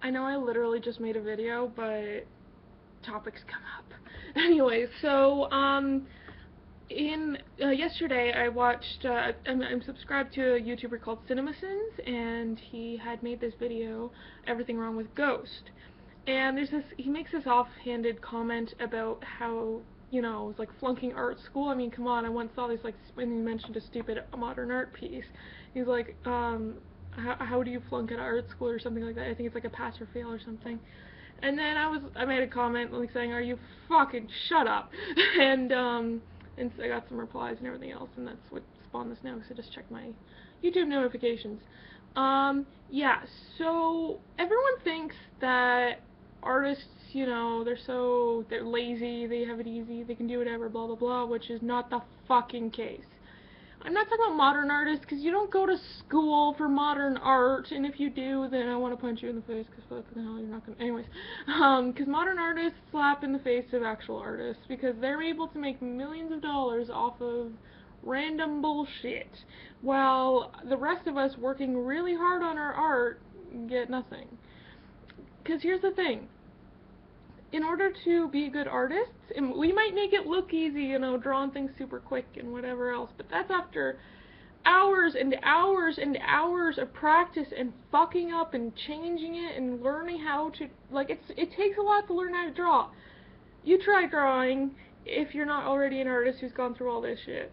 I know I literally just made a video, but topics come up. Anyway, so, in yesterday I watched, I'm subscribed to a YouTuber called CinemaSins, and he had made this video, Everything Wrong with Ghost. And he makes this offhanded comment about how, it's like flunking art school. I mean, come on, I once saw this, like, when he mentioned a stupid modern art piece. He's like, how do you flunk at art school or something like that? I think it's like a pass or fail or something. And then I made a comment like saying, "Are you fucking shut up?" and so I got some replies and everything else, and that's what spawned this now. So just check my YouTube notifications. Yeah. So everyone thinks that artists, they're lazy, they have it easy, they can do whatever, blah blah blah, which is not the fucking case. I'm not talking about modern artists, because you don't go to school for modern art, and if you do, then I want to punch you in the face, because what the hell, you're not going to... Anyways, because modern artists slap in the face of actual artists, because they're able to make millions of dollars off of random bullshit, while the rest of us working really hard on our art get nothing. Because here's the thing. In order to be good artists, and we might make it look easy, drawing things super quick and whatever else, but that's after hours and hours and hours of practice and fucking up and changing it and learning how to, like, it takes a lot to learn how to draw. You try drawing if you're not already an artist who's gone through all this shit.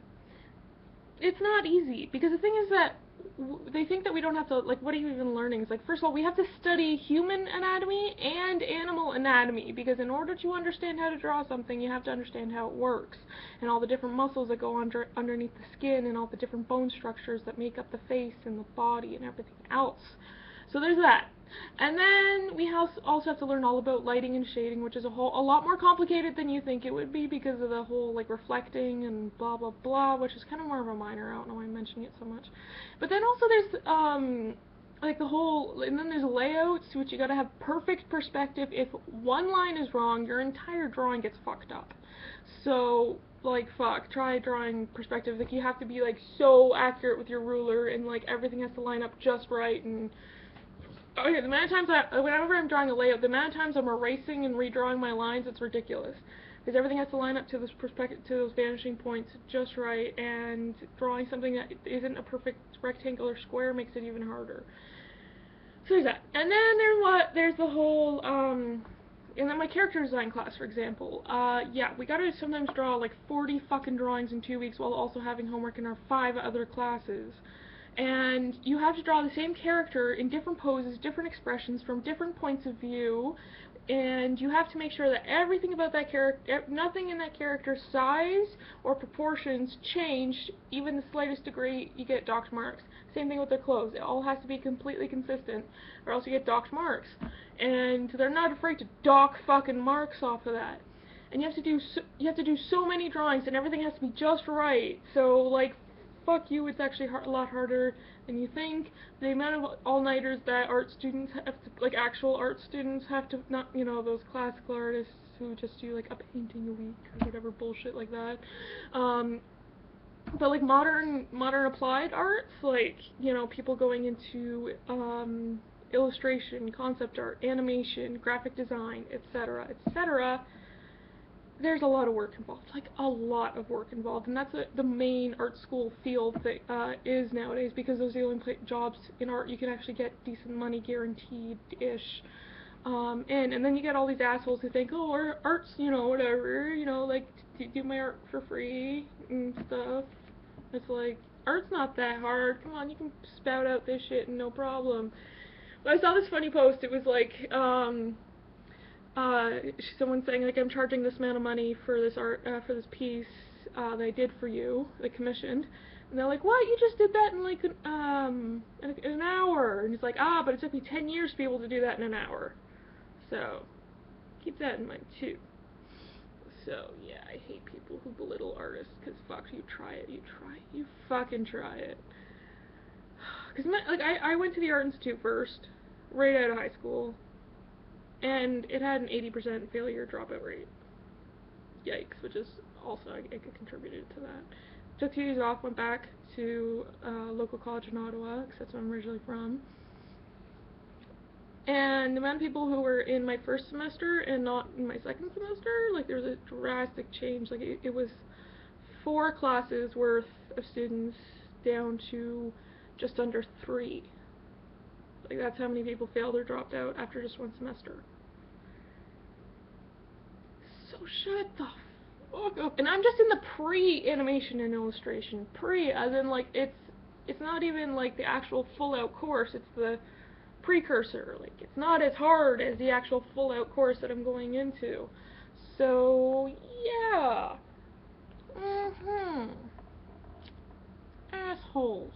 It's not easy, because the thing is that they think that we don't have to, like, what are you even learning? It's like, first of all, we have to study human anatomy and animal anatomy, because in order to understand how to draw something, you have to understand how it works, and all the different muscles that go underneath the skin, and all the different bone structures that make up the face and the body and everything else. So there's that. And then we also have to learn all about lighting and shading, which is a lot more complicated than you think it would be, because of the whole, like, reflecting and blah blah blah, which is kind of more of a minor. I don't know why I'm mentioning it so much. But then also there's like the whole, and then there's layouts, which you gotta have perfect perspective. If one line is wrong, your entire drawing gets fucked up. So, like, fuck, try drawing perspective. Like, you have to be, like, so accurate with your ruler, and, like, everything has to line up just right, and okay, the amount of times whenever I'm drawing a layout, the amount of times I'm erasing and redrawing my lines, it's ridiculous. Because everything has to line up to this perspective, to those vanishing points just right, and drawing something that isn't a perfect rectangular square makes it even harder. So there's that. And then there's the whole, and then my character design class, for example, yeah, we gotta sometimes draw like 40 fucking drawings in 2 weeks while also having homework in our 5 other classes. And you have to draw the same character in different poses, different expressions, from different points of view, and you have to make sure that everything about that character, nothing in that character's size or proportions changed, even the slightest degree, you get docked marks. Same thing with their clothes. It all has to be completely consistent, or else you get docked marks. And they're not afraid to dock fucking marks off of that. And you have to do so many drawings, and everything has to be just right. So, like, fuck you, it's actually a lot harder than you think. The amount of all-nighters that art students have to, like, actual art students have to, not, those classical artists who just do, like, a painting a week or whatever bullshit like that. But, like, modern applied arts, like, people going into, illustration, concept art, animation, graphic design, etc., etc., there's a lot of work involved, like a lot of work involved, and that's the main art school field that is nowadays, because those are the only jobs in art you can actually get decent money guaranteed-ish. And then you get all these assholes who think, oh, art's, whatever, like, do my art for free and stuff. It's like, art's not that hard, come on, you can spout out this shit and no problem. But I saw this funny post, it was like, someone saying, like, I'm charging this amount of money for this art, for this piece that I did for you, that I commissioned. And they're like, what? You just did that in, like, in an hour. And he's like, but it took me 10 years to be able to do that in an hour. So, keep that in mind, too. So, yeah, I hate people who belittle artists, because, fuck, you try it, you fucking try it. Because, like, I went to the Art Institute first, right out of high school, and it had an 80% failure dropout rate. Yikes, which is also, I contributed to that. Took 2 years off, went back to local college in Ottawa, because that's where I'm originally from. And the amount of people who were in my first semester and not in my second semester, like there was a drastic change. Like it was 4 classes worth of students down to just under 3. Like that's how many people failed or dropped out after just 1 semester. So shut the fuck up. And I'm just in the pre-animation and illustration. Pre, as in like it's not even like the actual full-out course. It's the precursor. Like it's not as hard as the actual full-out course that I'm going into. So yeah. Assholes.